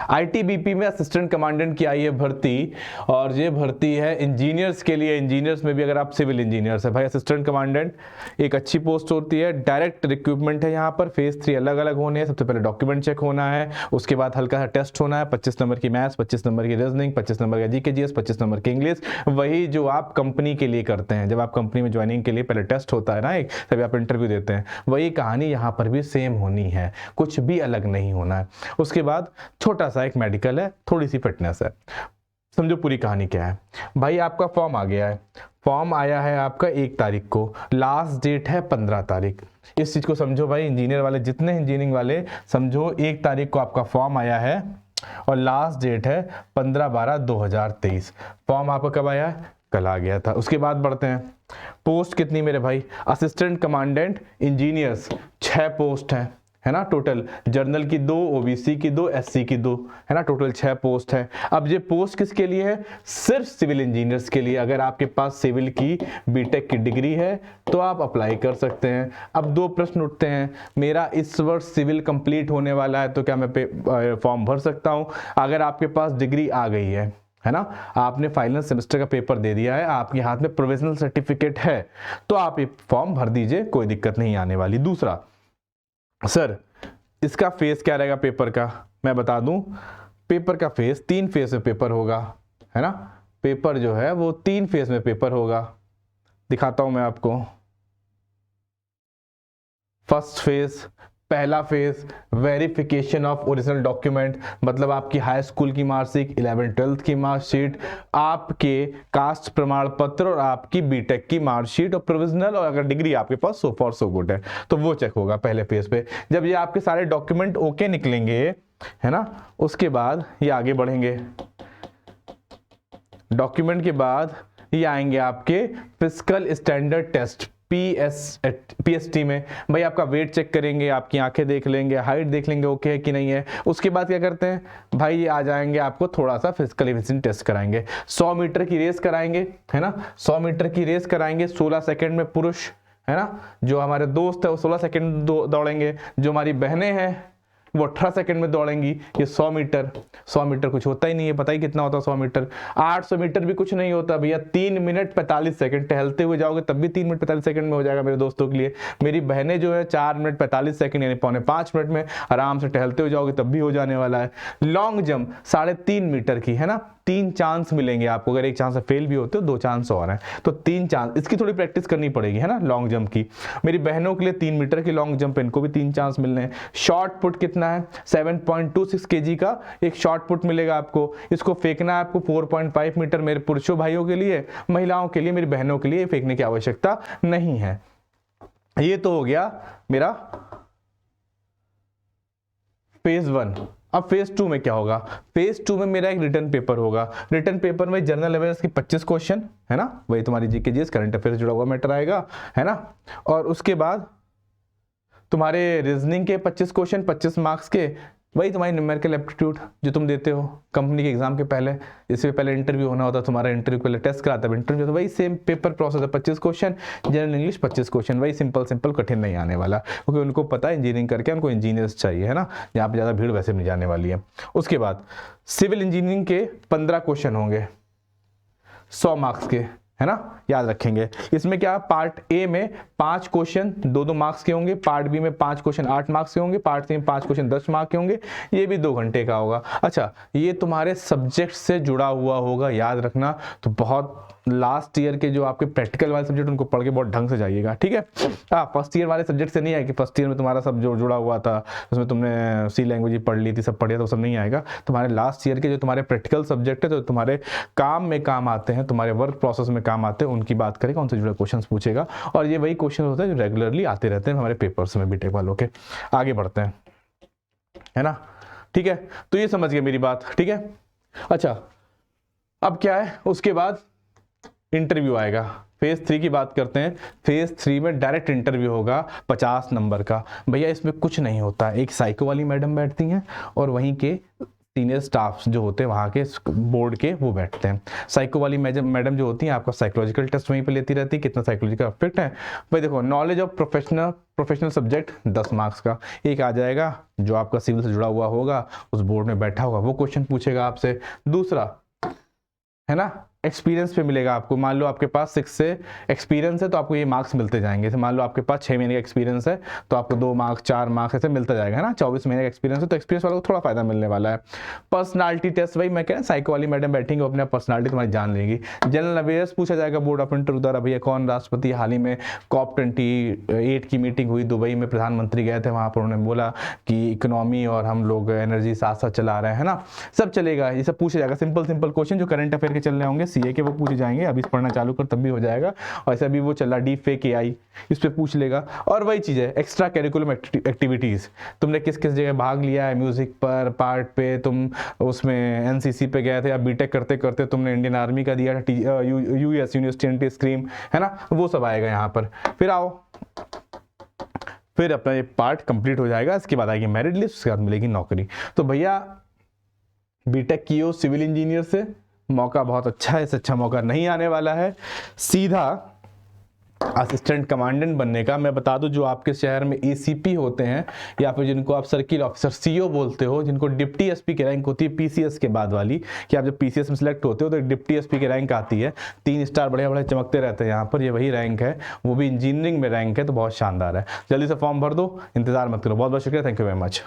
ITBP में assistant commandant की आई है भर्ती, और ये भर्ती है इंजीनियर्स के लिए। इंजीनियर्स में भी अगर आप सिविल इंजीनियर्स है भाई, असिस्टेंट कमांडेंट एक अच्छी पोस्ट होती है। डायरेक्ट रिक्रूटमेंट है यहाँ पर। फेज 3 अलग अलग होने हैं। सबसे पहले डॉक्यूमेंट चेक होना है, उसके बाद हल्का सा टेस्ट होना है, 25 नंबर की मैथ्स, 25 नंबर की रीजनिंग, 25 नंबर का जीके जीएस, 25 नंबर की इंग्लिश, वही जो आप कंपनी के लिए करते हैं। जब आप कंपनी में ज्वाइनिंग के लिए पहले टेस्ट होता है ना एक, तभी आप इंटरव्यू देते हैं, वही कहानी यहाँ पर भी सेम होनी है, कुछ भी अलग नहीं होना है। उसके बाद छोटा सा एक मेडिकल है, थोड़ी सी फिटनेस है। समझो पूरी कहानी क्या है भाई। आपका फॉर्म आ गया है, फॉर्म आया है आपका 1 तारीख को, लास्ट डेट है 15 तारीख। इस चीज को समझो भाई, इंजीनियर वाले जितने इंजीनियरिंग वाले समझो, 1 तारीख को आपका फॉर्म आया है और लास्ट डेट है 15/12/2023। फॉर्म आपका कब आया है? कल आ गया था। उसके बाद बढ़ते हैं, पोस्ट कितनी मेरे भाई? असिस्टेंट कमांडेंट इंजीनियर्स 6 पोस्ट हैं, है ना टोटल। जर्नल की 2, ओबीसी की 2, एससी की 2, है ना, टोटल 6 पोस्ट है। अब ये पोस्ट किसके लिए है? सिर्फ सिविल इंजीनियर्स के लिए। अगर आपके पास सिविल की बीटेक की डिग्री है तो आप अप्लाई कर सकते हैं। अब 2 प्रश्न उठते हैं, मेरा इस वर्ष सिविल कंप्लीट होने वाला है तो क्या मैं फॉर्म भर सकता हूं? अगर आपके पास डिग्री आ गई है ना, आपने फाइनल सेमेस्टर का पेपर दे दिया है, आपके हाथ में प्रोविजनल सर्टिफिकेट है, तो आप ये फॉर्म भर दीजिए, कोई दिक्कत नहीं आने वाली। दूसरा, सर इसका फेस क्या रहेगा पेपर का? मैं बता दूं, पेपर का फेस 3 फेस में पेपर होगा, है ना। पेपर जो है वो 3 फेस में पेपर होगा। दिखाता हूं मैं आपको। फर्स्ट फेस, पहला phase verification of original document, मतलब आपकी हाई स्कूल की मार्कशीट, 11th-12th की मार्कशीट, आपके कास्ट प्रमाण पत्र और आपकी बीटेक की मार्कशीट और प्रोविजनल, और अगर डिग्री आपके पास सो फॉर सो गुड है तो वो चेक होगा पहले फेज पे। जब ये आपके सारे डॉक्यूमेंट ओके निकलेंगे, है ना, उसके बाद ये आगे बढ़ेंगे। डॉक्यूमेंट के बाद ये आएंगे आपके फिजिकल स्टैंडर्ड टेस्ट, पीएसटी में। भाई आपका वेट चेक करेंगे, आपकी आंखें देख लेंगे, हाइट देख लेंगे ओके है कि नहीं है। उसके बाद क्या करते हैं भाई, ये आ जाएंगे, आपको थोड़ा सा फिजिकल एफिशिएंसी टेस्ट कराएंगे। 100 मीटर की रेस कराएंगे, है ना, 100 मीटर की रेस कराएंगे 16 सेकंड में पुरुष, है ना। जो हमारे दोस्त है वो 16 सेकंड दौड़ेंगे, जो हमारी बहनें हैं वो 18 सेकंड में दौड़ेंगी। ये 100 मीटर, 100 मीटर कुछ होता ही नहीं है, पता ही कितना होता है 100 मीटर। 800 मीटर भी कुछ नहीं होता भैया, 3 मिनट 45 सेकंड। टहलते हुए जाओगे तब भी 3 मिनट 45 सेकंड में हो जाएगा मेरे दोस्तों के लिए। मेरी बहनें जो है 4 मिनट 45 सेकंड यानी 4.25 मिनट में आराम से टहलते हुए जाओगे तब भी हो जाने वाला है। लॉन्ग जंप 3.5 मीटर की, है ना, 3 चांस मिलेंगे आपको। अगर एक चांस से फेल भी होते हो 2 चांस और हैं, तो 3 चांस। इसकी थोड़ी प्रैक्टिस करनी पड़ेगी, है ना, लॉन्ग जंप की। मेरी बहनों के लिए 3 मीटर की लॉन्ग जंप, इनको भी 3 चांस मिलने हैं। शॉर्ट पुट कितना है? 7.26 kg का एक शॉर्ट पुट मिलेगा आपको। इसको फेंकना है आपको 4.5 मीटर। मेरे पुरुषों भाइयों के लिए, महिलाओं के लिए, मेरी बहनों के लिए फेंकने की आवश्यकता नहीं है। ये तो हो गया मेरा फेज 1। अब फेज 2 में क्या होगा? फेज 2 में मेरा एक रिटर्न पेपर होगा। रिटर्न पेपर में जनरल अवेयरनेस के 25 क्वेश्चन, है ना, वही तुम्हारी जीके जीएस करंट अफेयर जुड़ा हुआ मैटर आएगा, है ना। और उसके बाद तुम्हारे रीजनिंग के 25 क्वेश्चन 25 मार्क्स के, वही तुम्हारी न्यूमेरिकल एप्टीट्यूड जो तुम देते हो कंपनी के एग्जाम के पहले। इससे पहले इंटरव्यू होना होता है तुम्हारा, इंटरव्यू पहले टेस्ट कराता है इंटरव्यू, तो वही सेम पेपर प्रोसेस है। 25 क्वेश्चन जनरल इंग्लिश, 25 क्वेश्चन, वही सिंपल कठिन नहीं आने वाला, क्योंकि उनको पता है इंजीनियरिंग करके उनको इंजीनियर्स चाहिए, है ना, यहाँ पे ज़्यादा भीड़ वैसे नहीं जाने वाली है। उसके बाद सिविल इंजीनियरिंग के 15 क्वेश्चन होंगे 100 मार्क्स के, है ना, याद रखेंगे। इसमें क्या, पार्ट ए में 5 क्वेश्चन 2-2 मार्क्स के होंगे, पार्ट बी में 5 क्वेश्चन 8 मार्क्स के होंगे, पार्ट सी में 5 क्वेश्चन 10 मार्क्स के होंगे। ये भी 2 घंटे का होगा। अच्छा, ये तुम्हारे सब्जेक्ट से जुड़ा हुआ होगा, याद रखना। तो बहुत लास्ट ईयर के जो आपके प्रैक्टिकल वाले सब्जेक्ट उनको पढ़ के बहुत ढंग से जाइएगा, ठीक है। फर्स्ट ईयर वाले सब्जेक्ट से नहीं है कि फर्स्ट ईयर में तुम्हारा सब जो जुड़ा हुआ था उसमें तुमने सी लैंग्वेज पढ़ ली थी, सब पढ़िया, तो सब नहीं आएगा। तुम्हारे लास्ट ईयर के जो तुम्हारे प्रैक्टिकल सब्जेक्ट है, तो तुम्हारे काम में काम आते हैं, तुम्हारे वर्क प्रोसेस में काम आते हैं, उनकी बात करेगा, उनसे जुड़े क्वेश्चन पूछेगा। और ये वही क्वेश्चन होते हैं जो रेगुलरली आते रहते हैं हमारे पेपर्स में बीटेक वालों के। आगे बढ़ते हैं, है ना, ठीक है। तो ये समझ गए मेरी बात, ठीक है। अच्छा, अब क्या है, उसके बाद इंटरव्यू आएगा। फेज 3 की बात करते हैं। फेज 3 में डायरेक्ट इंटरव्यू होगा 50 नंबर का। भैया इसमें कुछ नहीं होता, एक साइको वाली मैडम बैठती हैं और वहीं के सीनियर स्टाफ जो होते हैं वहाँ के बोर्ड के, वो बैठते हैं। साइको वाली मैडम जो होती हैं आपका साइकोलॉजिकल टेस्ट वहीं पे लेती रहती है, कितना साइकोलॉजिकल फिट है भाई। देखो knowledge of professional subject 10 marks का एक आ जाएगा, जो आपका सिविल से जुड़ा हुआ होगा, उस बोर्ड में बैठा होगा, वो क्वेश्चन पूछेगा आपसे। दूसरा है ना, एक्सपीरियंस पे मिलेगा आपको। मान लो आपके पास 6 से एक्सपीरियंस है तो आपको ये मार्क्स मिलते जाएंगे। जैसे मान लो आपके पास 6 महीने का एक्सपीरियंस है तो आपको 2 मार्क्स 4 मार्क्स ऐसे मिलता जाएगा, है ना। 24 महीने का एक्सपीरियंस है तो एक्सपीरियंस वालों को थोड़ा फायदा मिलने वाला है। पर्सनालिटी टेस्ट, भाई मैं कह रहा साइको वाली मैडम बैठेंगे, अपने पर्सनालिटी तुम्हारी जान लेगी। जनरल अवेयर्स पूछा जाएगा बोर्ड ऑफ इंटरव्यू द्वारा, भैया कौन राष्ट्रपति, हाल ही में COP28 की मीटिंग हुई दुबई में, प्रधानमंत्री गए थे वहाँ पर, उन्होंने बोला कि इकोनॉमी और हम लोग एनर्जी साथ साथ चला रहे हैं, है ना। सब चलेगा, ये सब पूछा जाएगा। सिंपल क्वेश्चन जो करंट अफेयर के चल रहे होंगे CA के, वो पूछे जाएंगे। अभी पढ़ना चालू कर तब भी हो जाएगा। और ऐसा भी वो चल रहा डीप फेक AI, इस पे पूछ लेगा। और वही चीज है एक्स्ट्रा करिकुलम एक्टिविटीज, तुमने किस किस जगह भाग लिया है, म्यूजिक पर पार्ट पे, तुम उसमें NCC पे गए थे, या बीटेक करते करते तुमने इंडियन आर्मी का दिया था, US यूनिवर्सिटी स्क्रीम, है ना, वो सब आएगा यहाँ पर। फिर आओ, फिर अपना ये पार्ट कंप्लीट हो जाएगा, इसके बाद आएगी मेरिट लिस्ट, उसके बाद मिलेगी नौकरी। तो भैया बीटेक की हो सिविल इंजीनियर से, मौका बहुत अच्छा है, इससे अच्छा मौका नहीं आने वाला है। सीधा असिस्टेंट कमांडेंट बनने का। मैं बता दूं, जो आपके शहर में ACP होते हैं, या फिर जिनको आप सर्किल ऑफिसर CO बोलते हो, जिनको डिप्टी SP की रैंक होती है PCS के बाद वाली, कि आप जब PCS में सिलेक्ट होते हो तो एक डिप्टी SP की रैंक आती है, 3 स्टार बढ़िया बढ़िया चमकते रहते हैं यहाँ पर, ये वही रैंक है, वो भी इंजीनियरिंग में रैंक है, तो बहुत शानदार है। जल्दी से फॉर्म भर दो, इंतजार मत करो। बहुत बहुत शुक्रिया, थैंक यू वेरी मच।